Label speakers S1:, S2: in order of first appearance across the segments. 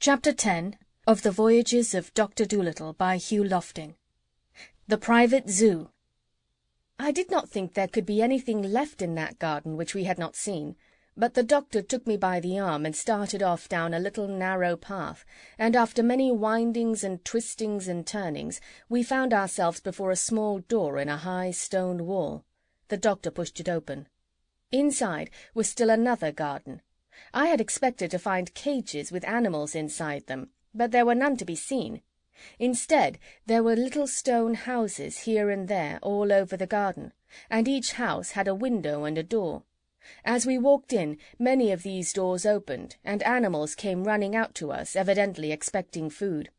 S1: Chapter 10 of The Voyages of Dr. Dolittle by Hugh Lofting. The Private Zoo. I did not think there could be anything left in that garden which we had not seen, but the doctor took me by the arm and started off down a little narrow path, and after many windings and twistings and turnings, we found ourselves before a small door in a high stone wall. The doctor pushed it open. Inside was still another garden. I had expected to find cages with animals inside them, but there were none to be seen. Instead, there were little stone houses here and there all over the garden, and each house had a window and a door. As we walked in, many of these doors opened, and animals came running out to us, evidently expecting food.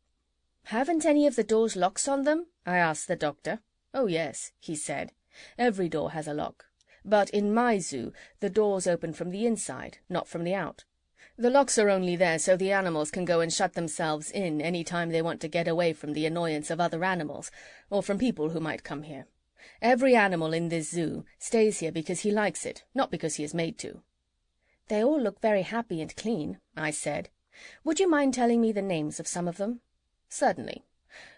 S1: "Haven't any of the doors locks on them?" I asked the doctor. "Oh, yes," he said. "Every door has a lock. But in my zoo, the doors open from the inside, not from the out. The locks are only there so the animals can go and shut themselves in any time they want to get away from the annoyance of other animals, or from people who might come here. Every animal in this zoo stays here because he likes it, not because he is made to." "They all look very happy and clean," I said. "Would you mind telling me the names of some of them?" "Certainly.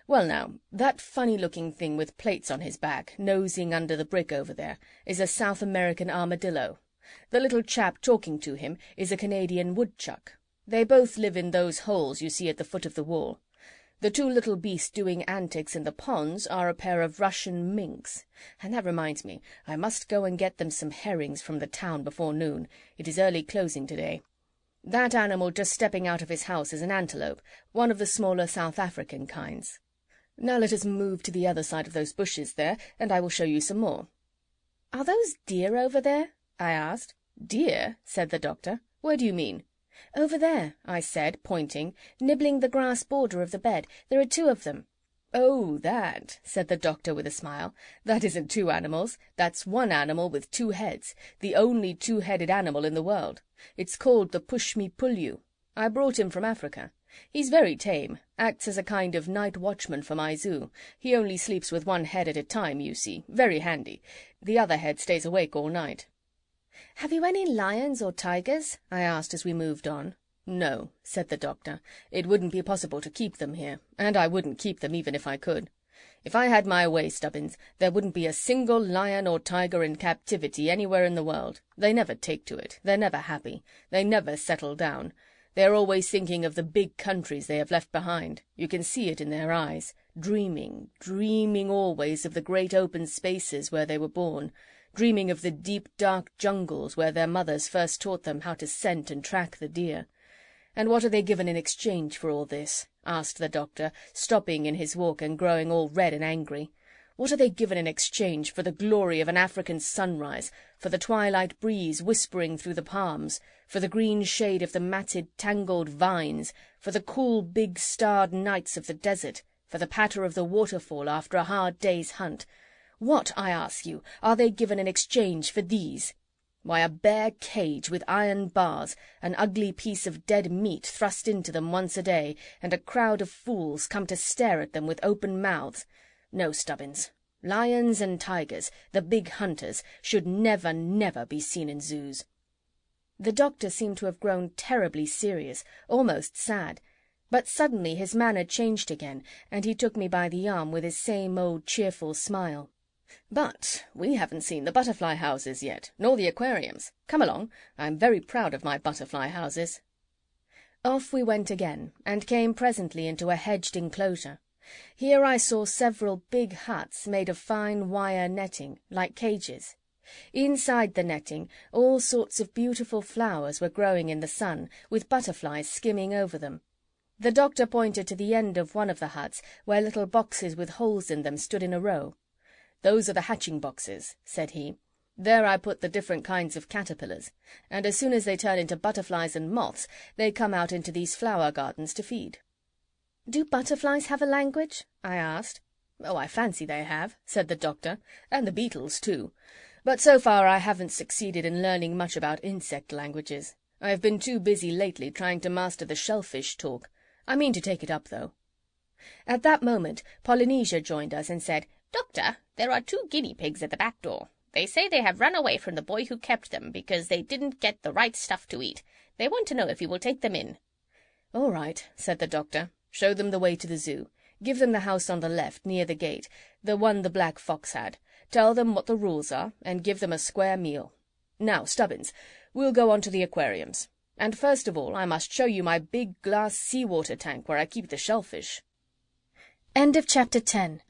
S1: Well now, that funny-looking thing with plates on his back, nosing under the brick over there, is a South American armadillo. The little chap talking to him is a Canadian woodchuck. They both live in those holes you see at the foot of the wall. The two little beasts doing antics in the ponds are a pair of Russian minks. And that reminds me, I must go and get them some herrings from the town before noon. It is early closing today. That animal just stepping out of his house is an antelope, one of the smaller South African kinds. Now let us move to the other side of those bushes there, and I will show you some more." "Are those deer over there?" I asked. "Deer?" said the doctor. "Where do you mean?" "Over there," I said, pointing, "nibbling the grass border of the bed. There are two of them." "Oh, that," said the doctor with a smile. "That isn't two animals. That's one animal with two heads, the only two-headed animal in the world. It's called the Pushmi-Pullyu. I brought him from Africa. He's very tame, acts as a kind of night watchman for my zoo. He only sleeps with one head at a time, you see, very handy. The other head stays awake all night." "Have you any lions or tigers?" I asked as we moved on. "No," said the doctor. "It wouldn't be possible to keep them here, and I wouldn't keep them even if I could. If I had my way, Stubbins, there wouldn't be a single lion or tiger in captivity anywhere in the world. They never take to it. They're never happy. They never settle down. They're always thinking of the big countries they have left behind. You can see it in their eyes. Dreaming, dreaming always of the great open spaces where they were born. Dreaming of the deep, dark jungles where their mothers first taught them how to scent and track the deer. And what are they given in exchange for all this?" asked the doctor, stopping in his walk and growing all red and angry. "What are they given in exchange for the glory of an African sunrise, for the twilight breeze whispering through the palms, for the green shade of the matted, tangled vines, for the cool, big, starred nights of the desert, for the patter of the waterfall after a hard day's hunt? What, I ask you, are they given in exchange for these? Why, a bare cage with iron bars, an ugly piece of dead meat thrust into them once a day, and a crowd of fools come to stare at them with open mouths. No, Stubbins. Lions and tigers, the big hunters, should never, never be seen in zoos." The doctor seemed to have grown terribly serious, almost sad, but suddenly his manner changed again, and he took me by the arm with his same old cheerful smile. "But we haven't seen the butterfly houses yet, nor the aquariums. Come along. I'm very proud of my butterfly houses." Off we went again, and came presently into a hedged enclosure. Here I saw several big huts made of fine wire netting, like cages. Inside the netting all sorts of beautiful flowers were growing in the sun, with butterflies skimming over them. The doctor pointed to the end of one of the huts, where little boxes with holes in them stood in a row. "Those are the hatching boxes," said he. "There I put the different kinds of caterpillars, and as soon as they turn into butterflies and moths, they come out into these flower gardens to feed." "Do butterflies have a language?" I asked. "Oh, I fancy they have," said the doctor, "and the beetles too. But so far I haven't succeeded in learning much about insect languages. I have been too busy lately trying to master the shellfish talk. I mean to take it up, though." At that moment Polynesia joined us and said,
S2: "Doctor, there are 2 guinea pigs at the back door. They say they have run away from the boy who kept them because they didn't get the right stuff to eat. They want to know if you will take them in."
S1: "All right," said the doctor. "Show them the way to the Zoo. Give them the house on the left, near the gate, the one the black fox had. Tell them what the rules are, and give them a square meal. Now, Stubbins, we'll go on to the aquariums. And first of all I must show you my big glass sea-water tank where I keep the shellfish." End of Chapter 10.